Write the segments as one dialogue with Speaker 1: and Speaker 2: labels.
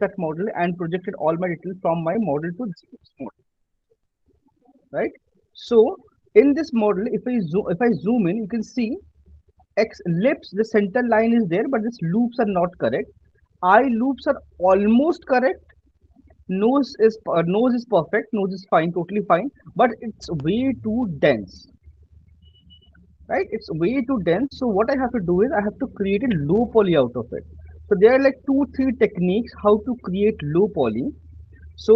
Speaker 1: that model and projected all my details from my model to this model, right? So in this model, if I zoom in, you can see X lips, the center line is there, but these loops are not correct. Eye loops are almost correct. Nose is perfect. Nose is fine, totally fine, but it's way too dense, right? It's way too dense. So what I have to do is I have to create a low poly out of it. So there are like two, three techniques how to create low poly. So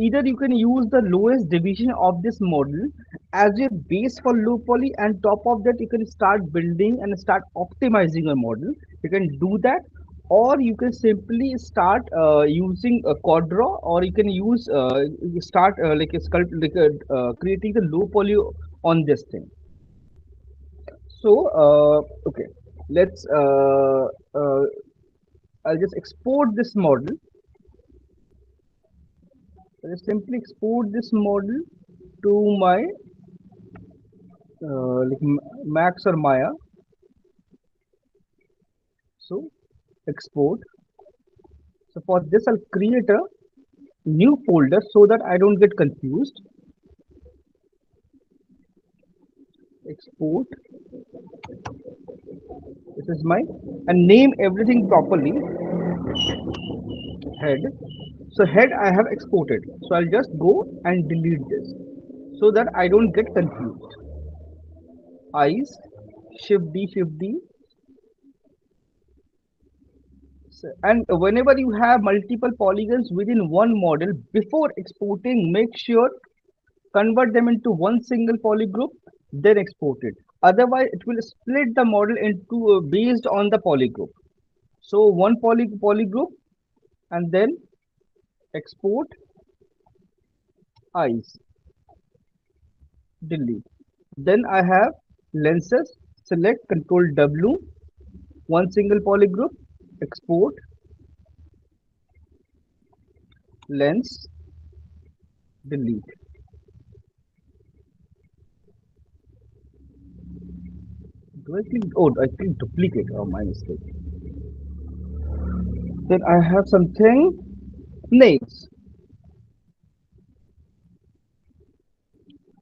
Speaker 1: either you can use the lowest division of this model as your base for low poly, and top of that you can start building and start optimizing a model. You can do that, or you can simply start using a quadro, or you can use you start like a sculpt like a, creating the low poly on this thing. So okay, let's I'll just export this model. I just simply export this model to my Max or Maya. So export. So for this, I'll create a new folder so that I don't get confused. Export. This is my, and name everything properly. Head. So head I have exported. So I'll just go and delete this so that I don't get confused. Eyes. Shift D. And whenever you have multiple polygons within one model, before exporting, make sure convert them into one single polygroup, then export it. Otherwise, it will split the model into based on the polygroup. So one polygroup, and then export eyes, delete. Then I have lenses, select Control W, one single polygroup, export lens, delete. Do I click? Oh, I click duplicate. Oh, my mistake. Then I have something names.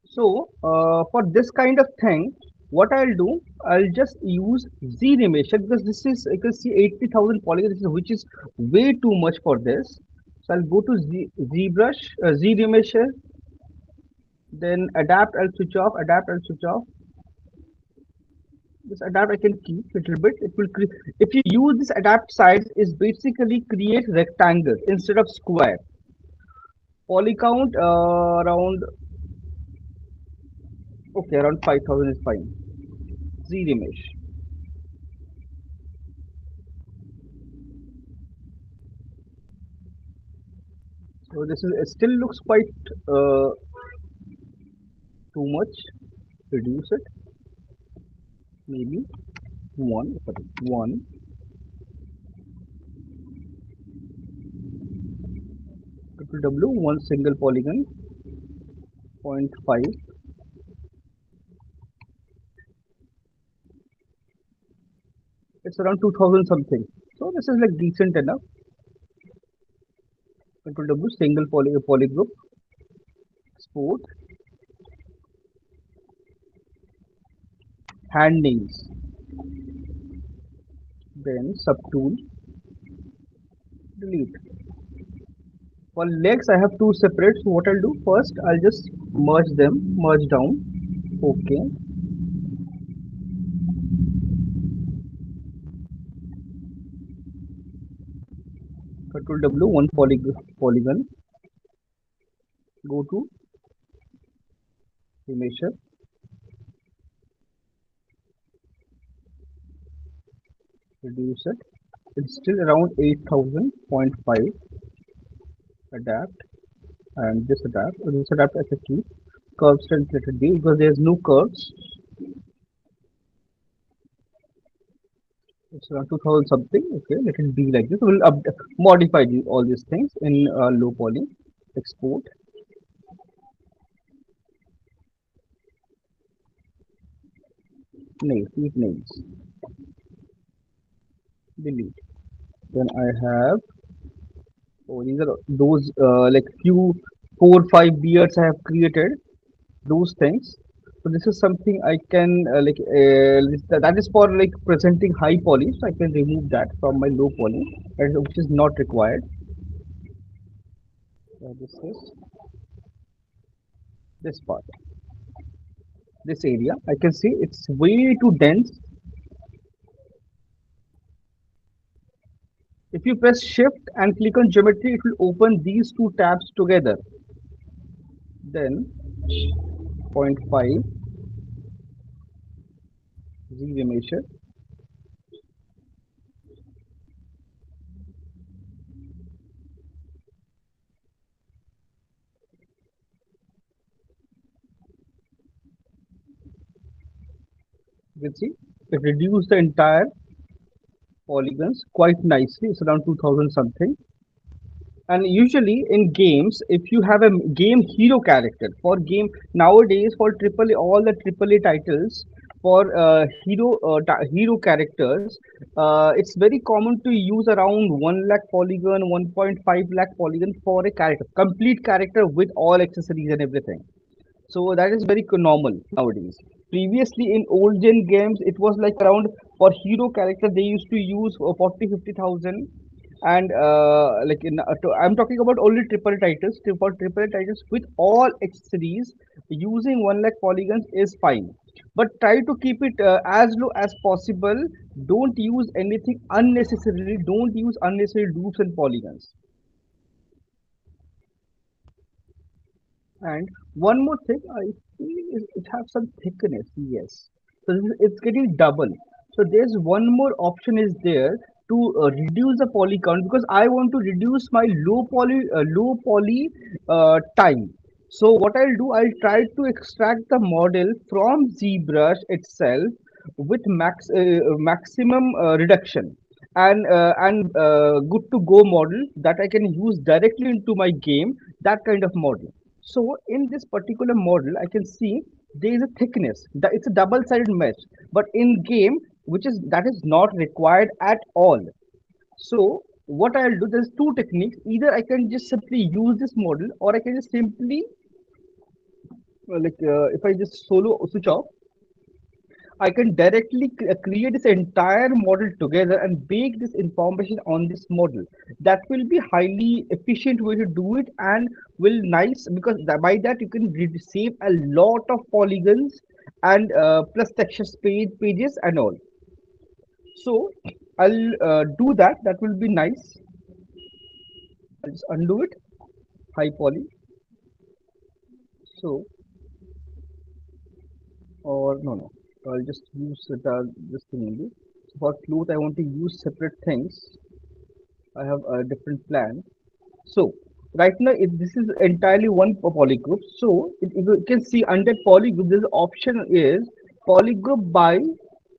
Speaker 1: So for this kind of thing, what I'll do, I'll just use Z animation because this is, you can see 80,000 polygons, which is way too much for this. So I'll go to ZBrush, Z animation, then adapt. I'll switch off. Adapt. I'll switch off. This adapt I can keep little bit. It will create. If you use this adapt size, is basically create rectangle instead of square. Poly count around, okay, around 5,000 is fine. Z mesh. So this is, it still looks quite too much. Reduce it. Maybe one. Sorry, one. Control W. One single polygon. 0.5. It's around 2,000 something. So this is like decent enough. Control W. Single polygroup. Export. Hand names. Then subtool. Delete. For legs, I have two separate. So what I'll do first, I'll just merge them, merge down. Okay. Control W, one polygon. Go to measure, reduce it. It's still around 8,000.5. Adapt, and this adapt. This adapt I can keep. Curve strength, let it be because there's no curves. It's around 2,000 something. Okay, let it be like this. We'll modify all these things in low poly. Export. Names, keep names. Delete. Then I have Oh, these are those like few 4 5 beards I have created those things. So this is something I can that is for like presenting high poly. So I can remove that from my low poly, which is not required. This is this part, this area. I can see it's way too dense. If you press Shift and click on geometry, it will open these two tabs together. Then zero point 0.5 Z measure. You can see it reduced the entire polygons quite nicely. It's around 2000 something. And usually in games, if you have a game hero character for game nowadays for triple A, all the triple A titles for hero characters, it's very common to use around 1 lakh polygon, 1.5 lakh polygon for a character, complete character with all accessories and everything. So that is very normal nowadays. Previously in olden games, it was like around for hero character they used to use 40 50,000, and I'm talking about only triple titles. For triple titles with all accessories, using 1 lakh polygons is fine. But try to keep it as low as possible. Don't use anything unnecessarily. Don't use unnecessary loops and polygons. And one more thing, I feel it has some thickness. Yes, so it's getting double. So there's one more option is there to reduce the poly count, because I want to reduce my low poly time. So what I'll do, I'll try to extract the model from ZBrush itself with maximum reduction and good to go model that I can use directly into my game. That kind of model. So in this particular model, I can see there is a thickness. It's a double-sided mesh, but in game, which is that is not required at all. So what I'll do, there's two techniques. Either I can just simply use this model, or I can just simply if I just solo switch off, I can directly create this entire model together and bake this information on this model. That will be highly efficient way to do it, and will nice, because by that you can save a lot of polygons and plus texture pages and all. So I'll do that. That will be nice. I'll just undo it. High poly. So or no. I'll just use this thing only. So for float, I want to use separate things. I have a different plan. So right now, this is entirely one polygroup. So if you can see under polygroup, this option is polygroup by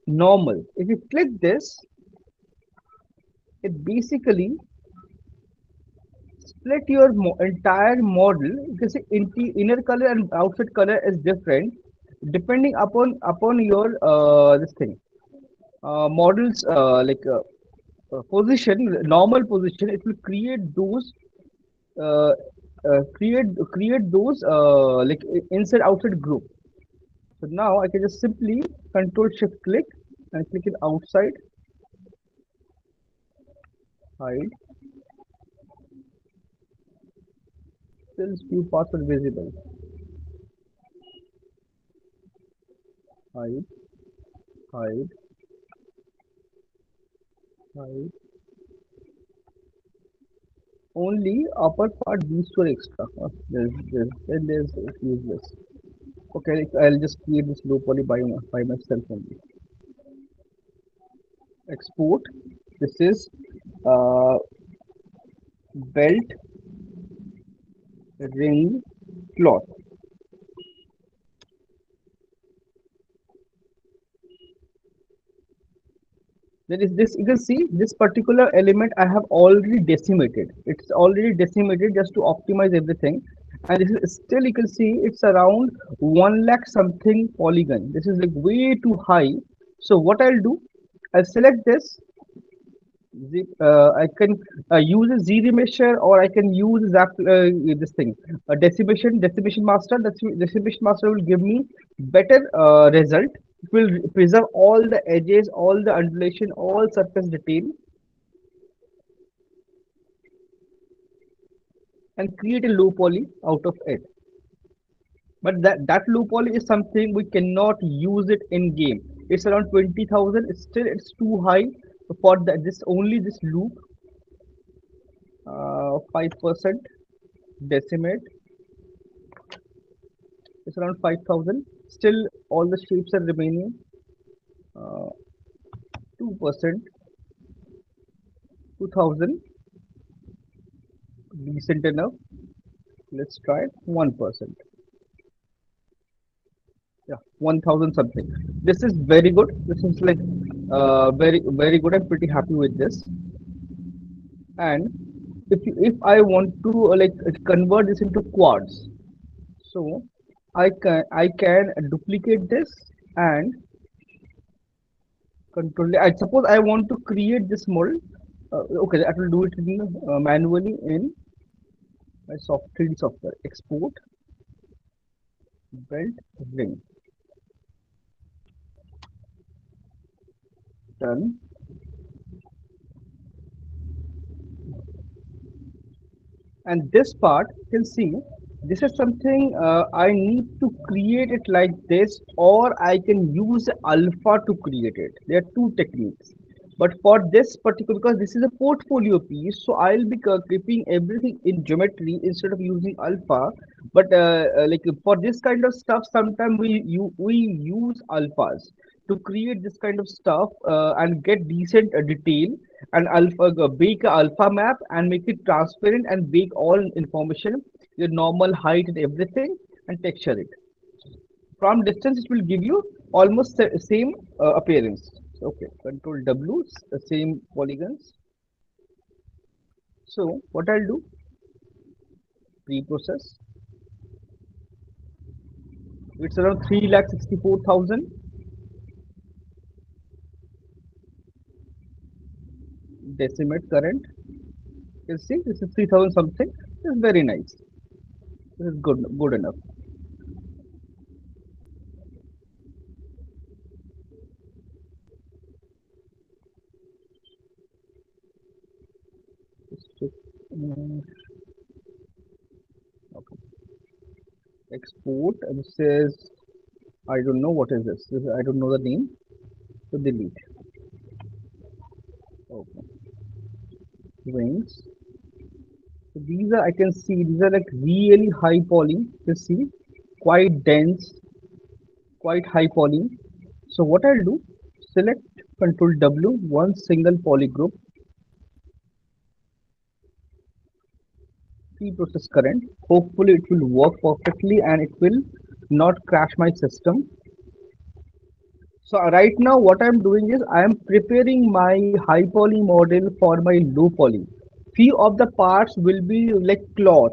Speaker 1: normal. If you click this, it basically split your entire model. You can see inner color and outside color is different depending upon your this thing models position, normal position. It will create those uh, create those inside outside group. So now I can just simply control shift click and click it outside, hide. Still few parts are visible, hide, hide, hide. Only upper part, these two are extra. There's useless. Okay, I'll just create this low poly by myself only. Export. This is uh, belt ring cloth. There is this, you can see this particular element I have already decimated. It's already decimated just to optimize everything. And this is still, you can see it's around 1 lakh something polygon. This is like way too high. So what I'll do, I'll select this I can use a Z remesher, or I can use Zap, this thing, decimation master. Decimation master will give me better result. It will preserve all the edges, all the undulation, all surface detail, and create a low poly out of it. But that low poly is something we cannot use it in game. It's around 20,000. It's too high for this only this loop. 5% decimate. It's around 5,000. Still, all the shapes are remaining. 2%, 2,000, decent enough. Let's try 1%. Yeah, 1,000 something. This is very good. This is like very good. I'm pretty happy with this. And if I want to convert this into quads, so I can duplicate this and control. I suppose I want to create this mold. Okay, I will do it in, manually in my 3D software. Export, build, ring. Done. And this part, you can see, this is something I need to create it like this, or I can use alpha to create it. There are two techniques. But for this particular, because this is a portfolio piece, so I'll be keeping everything in geometry instead of using alpha. But for this kind of stuff, sometimes we use alphas to create this kind of stuff and get decent detail, and alpha bake a alpha map and make it transparent and bake all information, your normal height and everything, and texture it. From distance it will give you almost same appearance. Okay, control W, same polygons. So what I'll do, pre-process. It's around 3,64,000. Decimate current. You see, this is 3,000 something. It's very nice. This is good enough. Mm, okay. Export. This is, I don't know what is this. I don't know the name. So delete. Okay. Wings. So these are, I can see these are like really high poly. You see, quite dense, quite high poly. So what I'll do, select Control W, one single poly group, pre-process current. Hopefully it will work perfectly and it will not crash my system. So right now what I'm doing is I am preparing my high poly model for my low poly. Few of the parts will be like cloth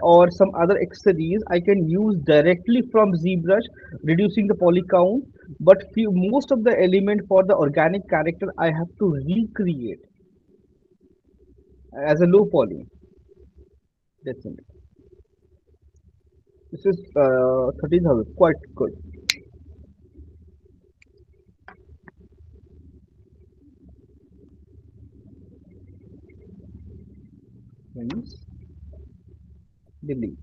Speaker 1: or some other accessories I can use directly from ZBrush, reducing the poly count. But most of the element for the organic character I have to recreate as a low poly. That's it. This is 13,000, quite good. Hence, delete.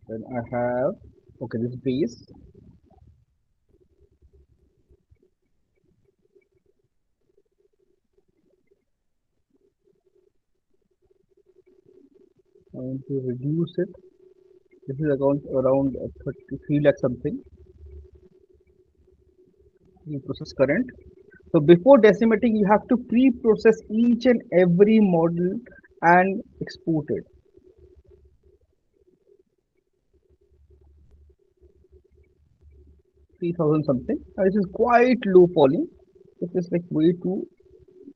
Speaker 1: Then I have, okay, this base. I want to reduce it. This is around 33 lakh something. Pre-process current. So before decimating, you have to pre-process each and every model and export it. 3,000 something. This is quite low poly. This is like way too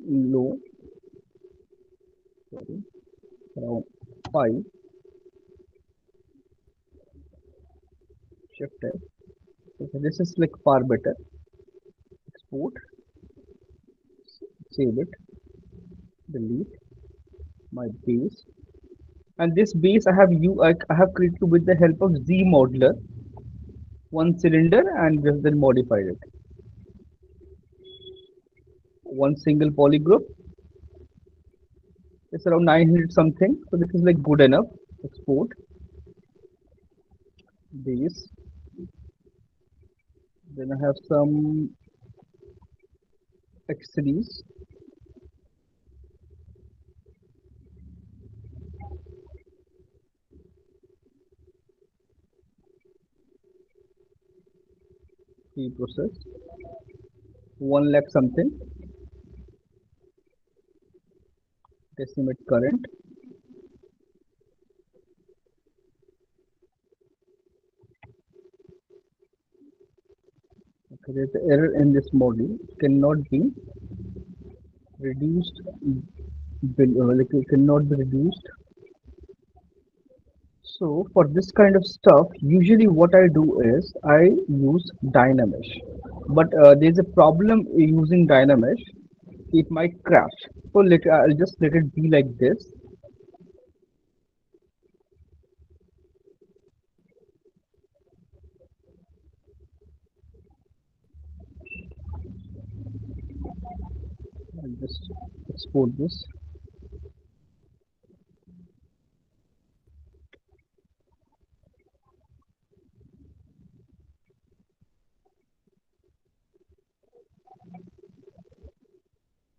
Speaker 1: low. Sorry, around 5. Shift F. Okay, this is like far better. Export. Save it. delete my base. And this base I have created with the help of Z modeler, one cylinder, and just then modified it. One single poly group. It's around 900 something, so this is like good enough. Export base. Then I have some accessories. 3 process. 1 lakh something. Decimate current. Okay, there's an error in this model. It cannot be reduced. Like it cannot be reduced. So for this kind of stuff, usually what I do is I use Dynamesh. But there's a problem using Dynamesh. It might crash. So I'll just let it be like this. I'll just export this.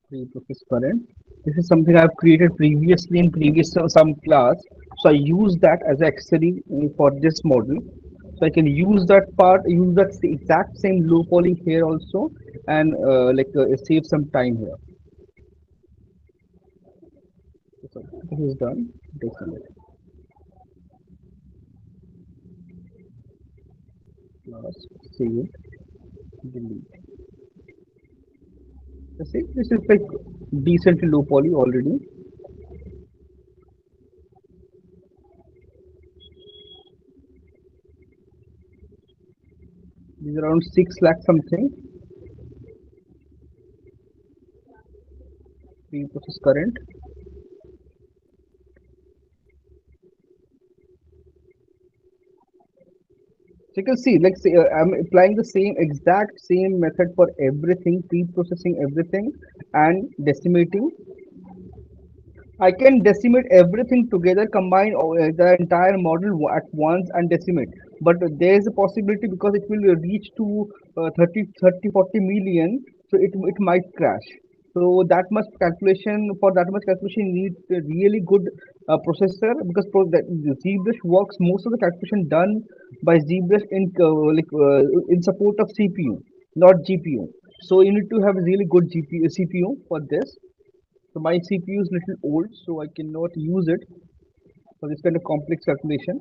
Speaker 1: 3 process current. This is something I've created previously in previous some class. So I use that as accessory for this model. So I can use that part, use that exact same low poly here also, and save some time here. So this is done. Deselect, plus, save, delete. You see, this is like decently low poly already. This is around 6 lakh something. 3 process current. So you can see, like, say, I'm applying the same exact same method for everything, pre-processing everything and decimating. I can decimate everything together, combine the entire model at once and decimate. But there is a possibility because it will reach to 30 40 million, so it might crash. So that much calculation for that much calculation you need a really good processor because the ZBrush works most of the calculation done by ZBrush in support of CPU, not GPU. So you need to have a really good CPU for this. So my CPU is little old, so I cannot use it for this kind of complex calculation.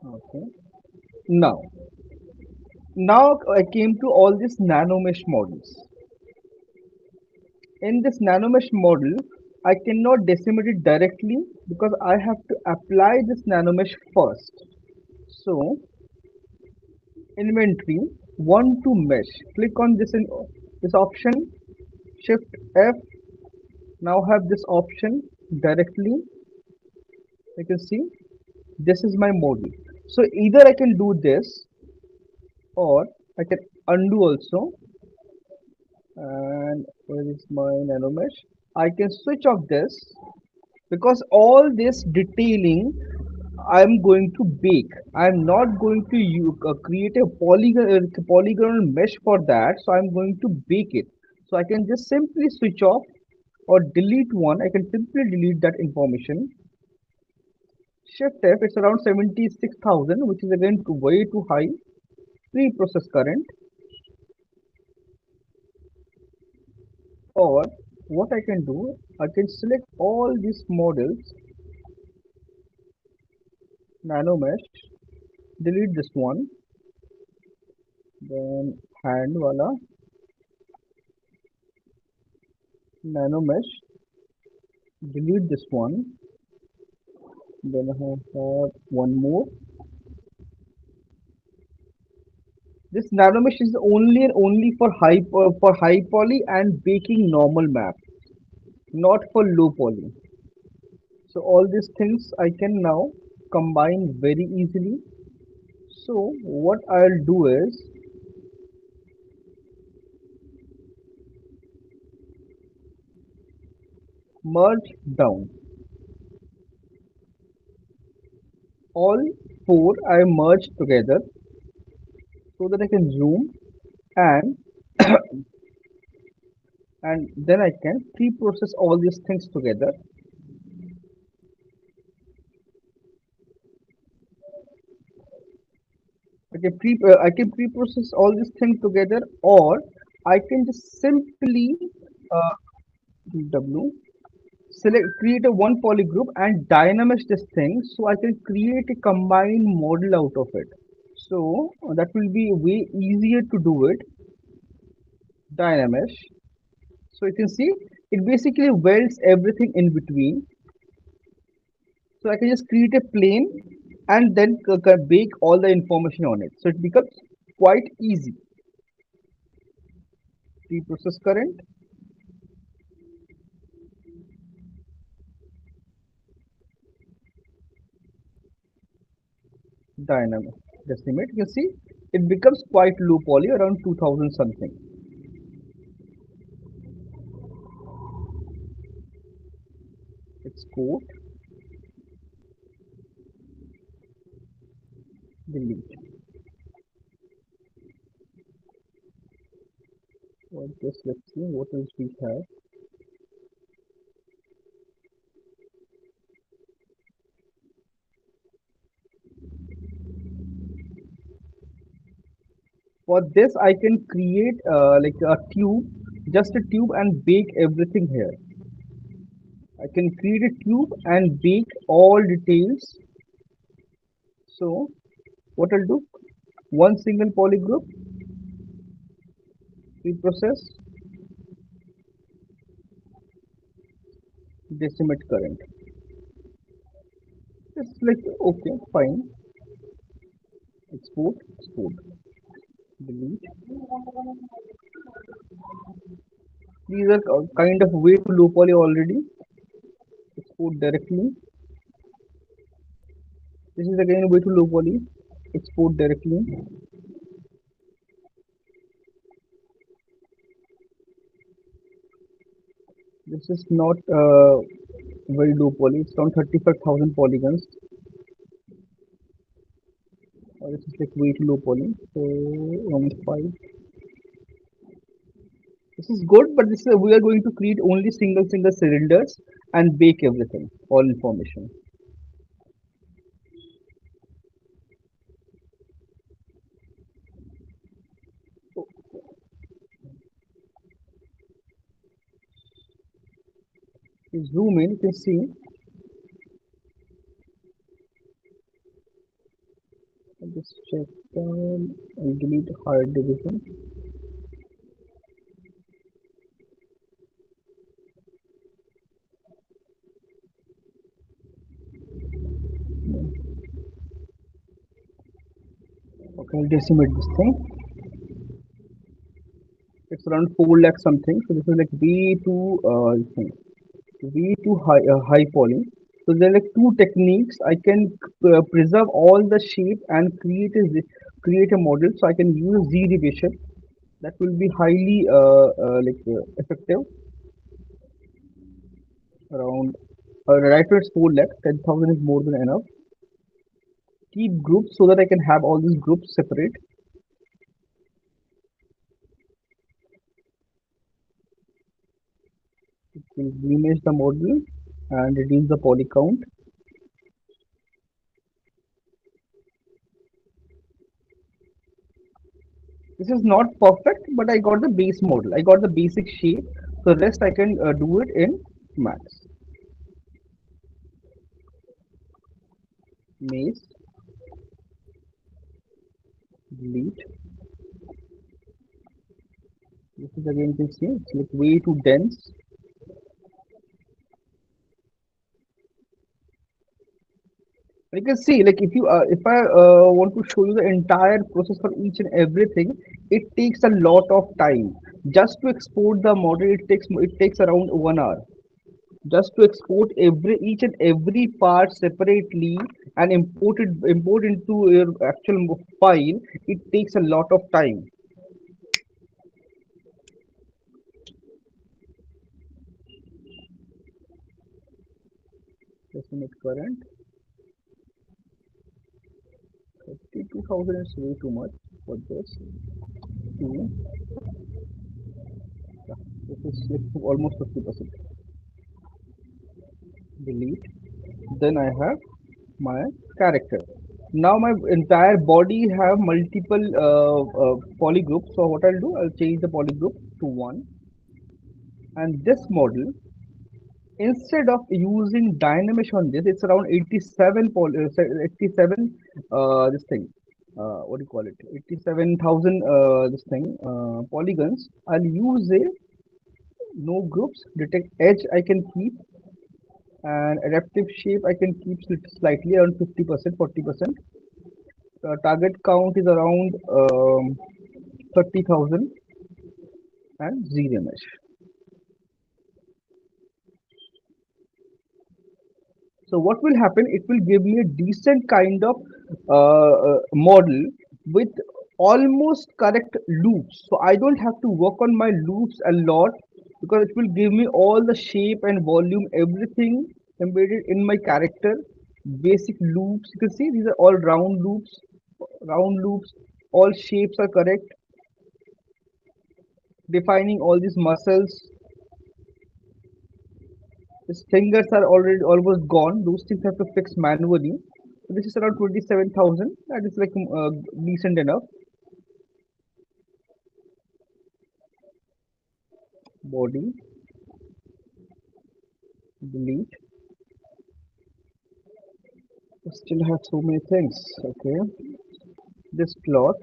Speaker 1: Okay. Now, now I came to all these nanomesh models. In this nanomesh model, I cannot decimate it directly because I have to apply this nanomesh first. So, inventory, one to mesh. Click on this option, Shift F. Now have this option directly. You can see this is my model. So either I can do this or I can undo also. And where is my nanomesh? I can switch off this because all this detailing I'm going to bake. I'm not going to create a polygonal mesh for that. So I'm going to bake it. So I can just simply switch off or delete one. I can simply delete that information. Shift F, it's around 76,000, which is again way too high. Pre-process current, or what I can do, I can select all these models, nanomesh, delete this one, then hand wala, nanomesh, delete this one, then I have one more, This nanomesh is only and only for high poly and baking normal map, not for low poly. So all these things I can now combine very easily. So what I'll do is merge down. All four I merge together so that I can zoom and then I can pre-process all these things together. I can pre-process all these things together, or I can just simply uh, W select create a one poly group and dynamesh this thing, so I can create a combined model out of it. So that will be way easier to do it. Dynamesh. So you can see it basically welds everything in between. So I can just create a plane and then bake all the information on it. So it becomes quite easy. Pre-process current, dynamic decimate. You can see it becomes quite low poly around 2000 something. Export, delete. Well, just let's see what else we have. For this, I can create like a tube, just a tube, and bake everything here. I can create a tube and bake all details. So what I'll do? One single poly group, reprocess, decimate current. It's like okay, fine. Export, export, delete. These are kind of way to low poly already. Export directly. This is again way to low poly. Export directly. This is not very low poly. It's around 35,000 polygons. This is like way too low poly. So 5. This is good, but this is, we are going to create only single cylinders and bake everything, all information. So you zoom in, you can see. I'll just check down and delete higher division. Okay, I'll decimate this thing. It's around 4 lakh something. So this is like way too way too high poly. So there are like two techniques. I can preserve all the shape and create a model. So I can use Z division. That will be highly effective. Around right now it's 4 lakh. 10,000 is more than enough. Keep groups so that I can have all these groups separate. It will reimage the model and reduce the poly count. This is not perfect, but I got the base model. I got the basic shape. So rest I can do it in Max. Maze, delete. This is again you can see it's like way too dense. You can see, like if I want to show you the entire process for each and everything, it takes a lot of time. Just to export the model, it takes around 1 hour. Just to export every each and every part separately and import into your actual file, it takes a lot of time. Just make current 32,000 is way too much for this. Two, yeah, this is like almost 50%. Delete. Then I have my character. Now my entire body have multiple polygroups. So what I'll do, I'll change the polygroup to one, and this model, instead of using Dynamesh on this, it's around 87 this thing. What do you call it? 87,000 this thing polygons. I'll use a no groups detect edge. I can keep, and adaptive shape I can keep slightly around 50%, 40%. Target count is around 30,000 and zero mesh. So what will happen? It will give me a decent kind of model with almost correct loops. So I don't have to work on my loops a lot, because it will give me all the shape and volume, everything embedded in my character. Basic loops. You can see these are all round loops. Round loops. All shapes are correct. Defining all these muscles. His fingers are already almost gone. Those things have to fix manually. So this is around 27,000. That is like decent enough. Body, delete. I still have so many things. Okay. This cloth,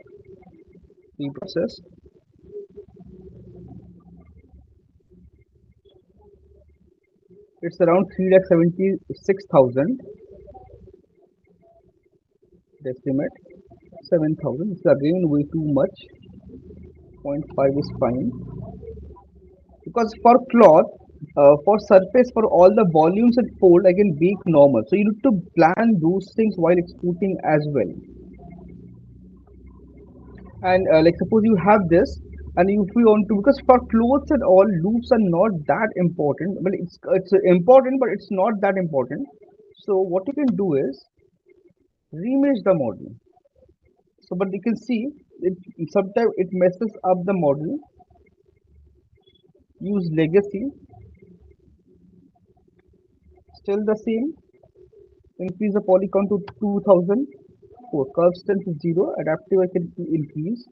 Speaker 1: reprocess. It's around 3,76,000. Estimate 7,000. It's again way too much. Zero point 0.5 is fine. Because for cloth, for surface, for all the volumes and fold, I can bake normal. So you need to plan those things while exporting as well. And like suppose you have this, and if you want to, because for clothes and all, loops are not that important. Well, it's important, but it's not that important. So what you can do is remesh the model. So but you can see it sometimes it messes up the model. Use legacy, still the same. Increase the polygon to 2000. For curve strength is 0. Adaptive I can increase.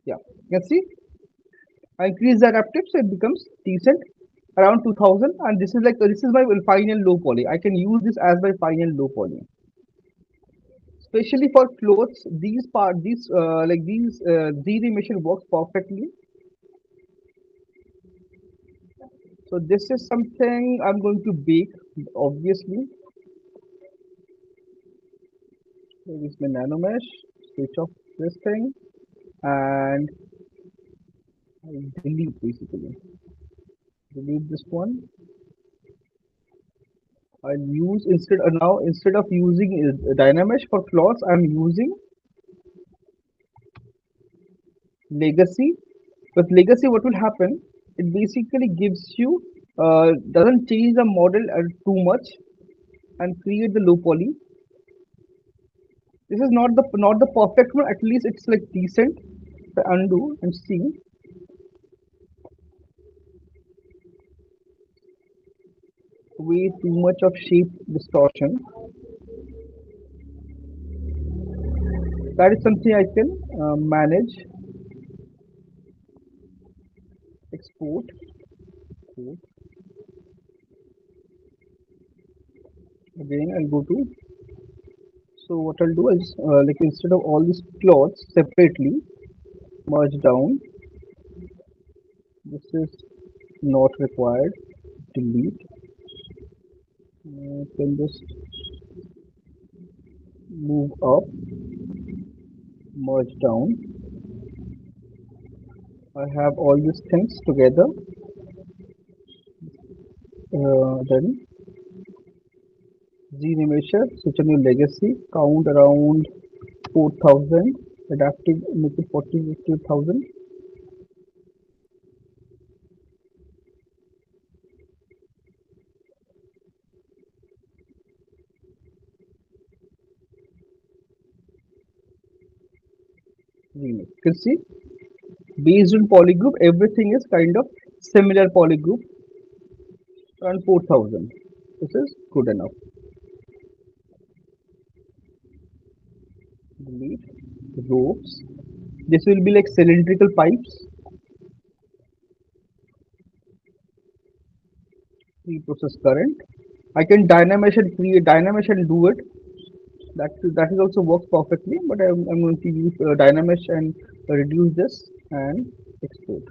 Speaker 1: Yeah, you can see I increase the adaptive, so it becomes decent around 2000. And this is my final low poly. I can use this as my final low poly, especially for clothes. These z emission works perfectly. So this is something I'm going to bake, obviously. Here is my nano mesh. Switch off this thing and delete, basically delete this one. I'll use instead of using Dynamesh for cloths, I'm using Legacy. With Legacy, what will happen? It basically gives you doesn't change the model too much and create the low poly. This is not the perfect one. At least it's like decent. So undo and see. Way too much of shape distortion. That is something I can manage. Export. Export. Again, I'll go to. So what I'll do is like instead of all these cloths separately, merge down. This is not required. Delete. Can just move up, merge down. I have all these things together. Then Z measure, switch a new legacy, count around 4,000, adaptive make it 40,000. You can see based on polygroup, everything is kind of similar polygroup around 4,000. This is good enough. Delete ropes. This will be like cylindrical pipes. Pre-process current. I can dynamesh and create dynamesh and do it. That is also works perfectly. But I'm going to use dynamesh and reduce this and export.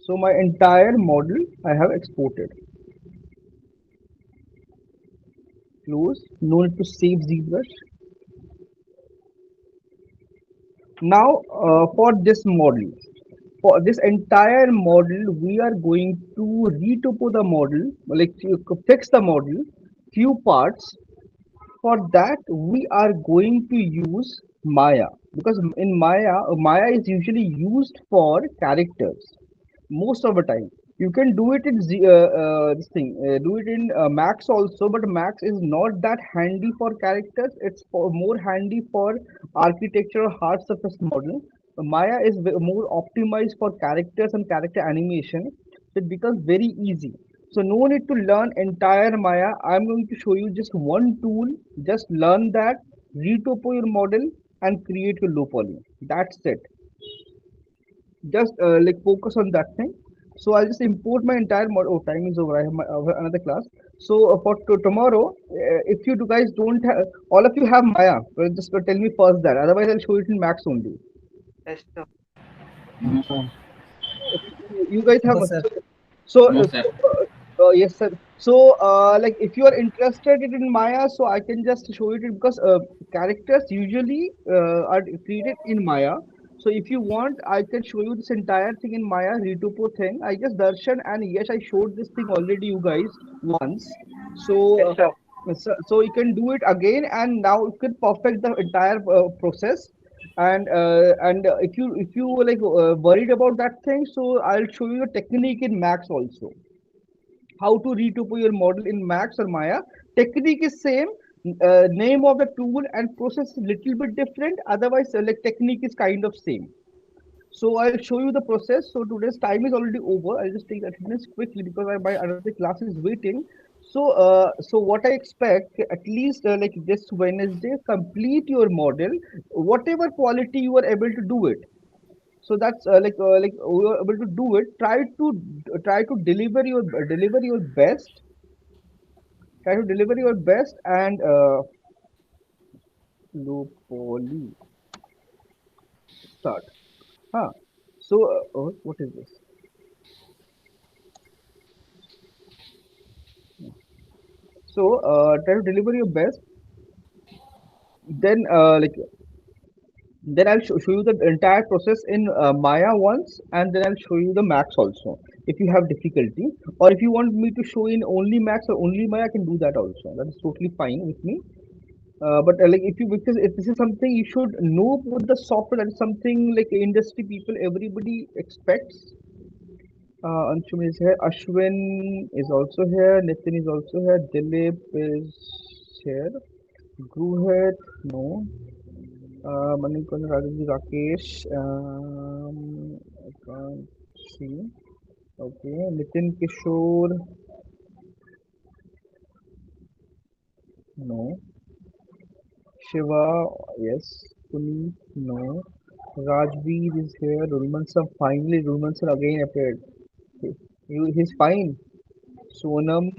Speaker 1: So my entire model I have exported. Close. No need to save ZBrush. Now for this model, for this entire model, we are going to retopo the model, like fix the model, few parts. For that, we are going to use Maya because in Maya is usually used for characters most of the time. You can do it in this thing, do it in Max also, but Max is not that handy for characters. It's more handy for architecture or hard surface model. Maya is more optimized for characters and character animation. So it becomes very easy. So no need to learn entire Maya. I'm going to show you just one tool. Just learn that, retopo your model, and create your low poly. That's it. Just like focus on that thing. So I'll just import my entire model. Oh, time is over. I have another class. So for tomorrow, if you guys don't have, all of you have Maya, well, just tell me first that. Otherwise, I'll show it in Max only.
Speaker 2: Yes, sir.
Speaker 3: No,
Speaker 1: You guys have
Speaker 3: no, sir.
Speaker 1: so
Speaker 3: No, sir.
Speaker 1: yes, sir. So like if you are interested in Maya, so I can just show it because characters usually are created in Maya. So if you want, I can show you this entire thing in Maya Ritupo thing. I just Darshan and yes, I showed this thing already you guys once. So
Speaker 2: Yes, sir.
Speaker 1: so you can do it again, and now you can perfect the entire process. And if you like worried about that thing, so I'll show you a technique in Max also, how to retopo your model in Max or Maya. Technique is same, name of the tool and process is little bit different. Otherwise, like technique is kind of same. So I'll show you the process. So today's time is already over. I'll just take attendance quickly because my another class is waiting. So what I expect at least like this Wednesday, complete your model, whatever quality you are able to do it. So that's like you are able to do it. Try to deliver your best. Try to deliver your best and low poly start. Huh. So oh, what is this? So try to deliver your best. Then I'll show you the entire process in Maya once, and then I'll show you the Max also. If you have difficulty, or if you want me to show in only Max or only Maya, I can do that also. That is totally fine with me. But like if you because if this is something you should know about the software, that is something like industry people everybody expects. Anshum is here. Ashwin is also here. Nitin is also here. Dilip is here. Gruhet, no. Manikon, Rajaji, Rakesh. I can't see. Okay. Nitin Kishore, no. Shiva, yes. Puneet, no. Rajveer is here. Rulman sir, finally, Rulman sir again appeared. He's fine. Sonam,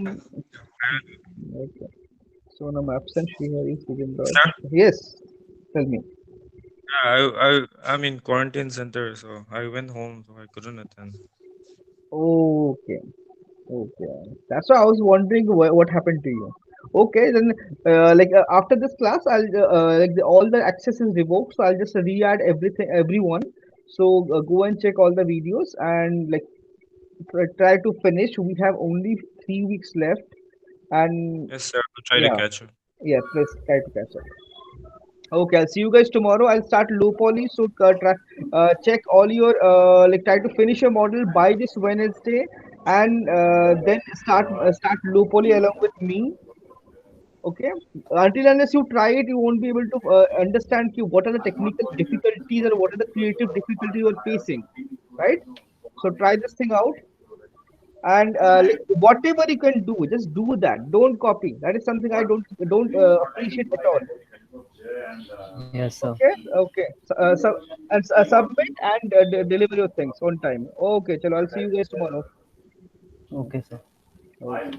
Speaker 1: okay. Sonam absent. Shriha is within the.
Speaker 4: Sir,
Speaker 1: Yes, tell me.
Speaker 4: I'm in quarantine center, so I went home, so I couldn't attend.
Speaker 1: Okay, okay. That's why I was wondering what happened to you. Okay, then after this class, I'll all the access is revoked, so I'll just re-add everything, everyone. So go and check all the videos and like try to finish. We have only 3 weeks left, and
Speaker 4: Yes, sir. I'll try to
Speaker 1: yeah,
Speaker 4: catch up.
Speaker 1: yeah, please try to catch up. Okay, I'll see you guys tomorrow. I'll start low poly, so check all your try to finish your model by this Wednesday, and then start low poly along with me. Okay, until unless you try it, you won't be able to understand what are the technical difficulties or what are the creative difficulties you are facing, right? So try this thing out, and whatever you can do, just do that. Don't copy. That is something I don't appreciate at all.
Speaker 2: Yes, sir.
Speaker 1: Okay, okay. Submit and deliver your things on time. Okay, chalo. I'll see you guys tomorrow.
Speaker 2: Okay, sir.
Speaker 1: Okay.